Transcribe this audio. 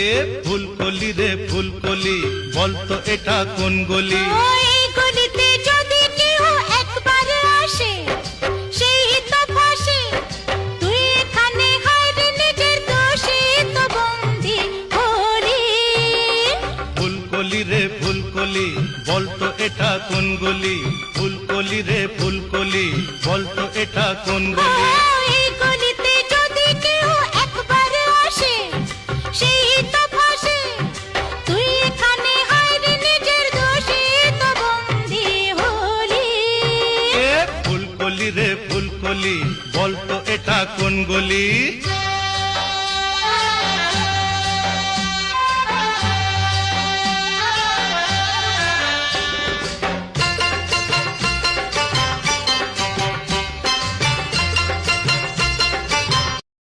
এ ফুলকলি রে ফুলকলি, বলতো এটা কোন গলি? এই গলিতে যদি কেউ একবার আসে, সেই তো ফাঁসে। তুই এখানে হায়রে নিজের দোষে তো বন্দি হলি। ফুলকলি রে ফুলকলি, বলতো এটা কোন গলি? ফুলকলি রে ফুলকলি, বলতো এটা কোন গলি? এই গলিতে যদি কেউ একবার আসে, সেই তো ফাঁসে। তুই এখানে হায়রে নিজের দোষে তো বন্দি হলি। এ ফুলকলি রে ফুলকলি, বলতো এটা কোন গলি?